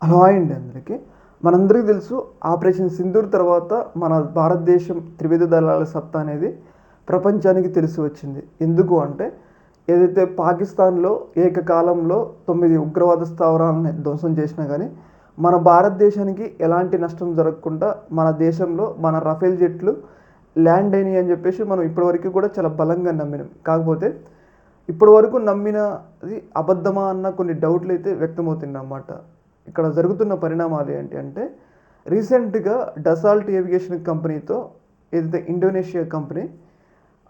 Hello hi అండి అందరికీ. మనందరికీ తెలుసు ఆపరేషన్ సింధూర్ తర్వాత మన భారతదేశం త్రివిధ దళాల సత్తా అనేది ప్రపంచానికి తెలిసి వచ్చింది. ఎందుకు అంటే ఏదైతే పాకిస్తాన్లో ఏకకాలంలో 9 ఉగ్రవాద స్థావరాలని ధ్వంసం చేసినా కానీ మన భారతదేశానికి ఎలాంటి నష్టం జరగకుండా మన దేశంలో మన రఫేల్ జెట్లు ల్యాండ్ అయినాయి అని చెప్పేసి మనం ఇప్పటివరకు కూడా చాలా బలంగా నమ్మినాం. కాకపోతే ఇప్పటి వరకు నమ్మినది అబద్ధమా అన్న కొన్ని డౌట్లు అయితే వ్యక్తమవుతున్నాయి అన్నమాట. ఇక్కడ జరుగుతున్న పరిణామాలు ఏంటి అంటే రీసెంట్గా డసాల్ట్ ఏవియేషన్ కంపెనీతో ఏదైతే ఇండోనేషియా కంపెనీ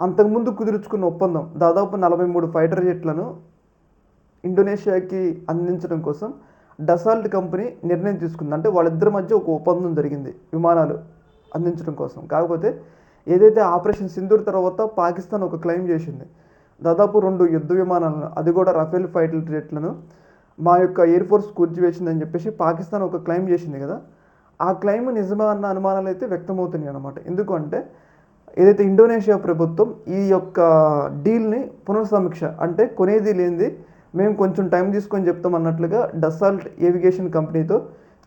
అంతకుముందు కుదుర్చుకున్న ఒప్పందం దాదాపు 43 ఫైటర్ జెట్లను ఇండోనేషియాకి అందించడం కోసం డసాల్ట్ కంపెనీ నిర్ణయం తీసుకుంది. అంటే వాళ్ళిద్దరి మధ్య ఒక ఒప్పందం జరిగింది విమానాలు అందించడం కోసం. కాకపోతే ఏదైతే ఆపరేషన్ సింధూర్ తర్వాత పాకిస్తాన్ ఒక క్లెయిమ్ చేసింది, దాదాపు 2 యుద్ధ విమానాలను, అది కూడా రఫేల్ ఫైటర్ జెట్లను మా యొక్క ఎయిర్ ఫోర్స్ కూర్చివేసిందని చెప్పేసి పాకిస్తాన్ ఒక క్లెయిమ్ చేసింది కదా. ఆ క్లెయిమ్ నిజమా అన్న అనుమానాలు అయితే వ్యక్తమవుతున్నాయి అన్నమాట. ఎందుకంటే ఏదైతే ఇండోనేషియా ప్రభుత్వం ఈ యొక్క డీల్ని పునఃసమీక్ష అంటే కొనేది లేనిది మేము కొంచెం టైం తీసుకొని చెప్తాం అన్నట్లుగా డసాల్ట్ ఏవియేషన్ కంపెనీతో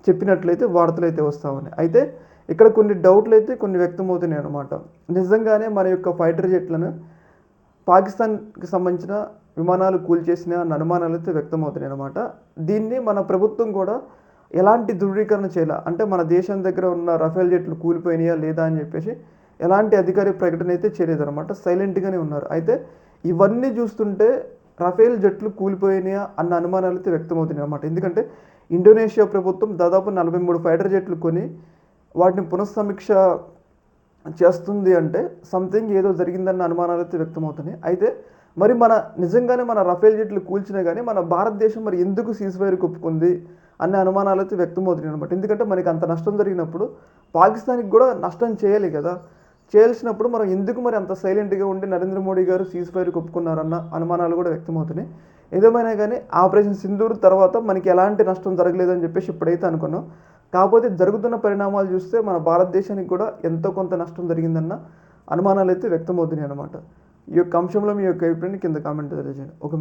చెప్పినట్లయితే వార్తలు అయితే వస్తూ ఉన్నాయి. అయితే ఇక్కడ కొన్ని డౌట్లు అయితే కొన్ని వ్యక్తమవుతున్నాయి అన్నమాట. నిజంగానే మన యొక్క ఫైటర్ జెట్లను పాకిస్తాన్కి సంబంధించిన విమానాలు కూల్చేసిన అన్న అనుమానాలు అయితే వ్యక్తమవుతున్నాయి అన్నమాట. దీన్ని మన ప్రభుత్వం కూడా ఎలాంటి ధృవీకరణ చేయాల అంటే మన దేశం దగ్గర ఉన్న రఫేల్ జెట్లు కూలిపోయినాయా లేదా అని చెప్పేసి ఎలాంటి అధికారిక ప్రకటన అయితే చేయలేదన్నమాట. సైలెంట్గానే ఉన్నారు. అయితే ఇవన్నీ చూస్తుంటే రఫేల్ జెట్లు కూలిపోయినాయా అన్న అనుమానాలు అయితే వ్యక్తమవుతున్నాయి అన్నమాట. ఎందుకంటే ఇండోనేషియా ప్రభుత్వం దాదాపు 43 ఫైటర్ జెట్లు కొని వాటిని పునఃసమీక్ష చేస్తుంది అంటే సంథింగ్ ఏదో జరిగిందన్న అనుమానాలు అయితే వ్యక్తమవుతున్నాయి. అయితే మరి నిజంగానే మన రఫేల్ జెట్లు కూల్చినా కానీ మన భారతదేశం మరి ఎందుకు సీజ్ ఫైర్కి ఒప్పుకుంది అనే అనుమానాలు అయితే వ్యక్తమవుతున్నాయి అనమాట. ఎందుకంటే మనకి అంత నష్టం జరిగినప్పుడు పాకిస్తాన్కి కూడా నష్టం చేయాలి కదా. చేయాల్సినప్పుడు మనం ఎందుకు మరి అంత సైలెంట్గా ఉండి నరేంద్ర మోడీ గారు సీజ్ ఫైర్కి ఒప్పుకున్నారన్న అనుమానాలు కూడా వ్యక్తమవుతున్నాయి. ఏదేమైనా కానీ ఆపరేషన్ సింధూర్ తర్వాత మనకి ఎలాంటి నష్టం జరగలేదని చెప్పేసి ఇప్పుడైతే అనుకున్నాం. కాకపోతే జరుగుతున్న పరిణామాలు చూస్తే మన భారతదేశానికి కూడా ఎంతో కొంత నష్టం జరిగిందన్న అనుమానాలు అయితే వ్యక్తమవుతున్నాయి అన్నమాట. ఈ యొక్క అంశంలో మీ యొక్క అభిప్రాయాన్ని కింద కామెంట్ తెలియజేయండి. ఒక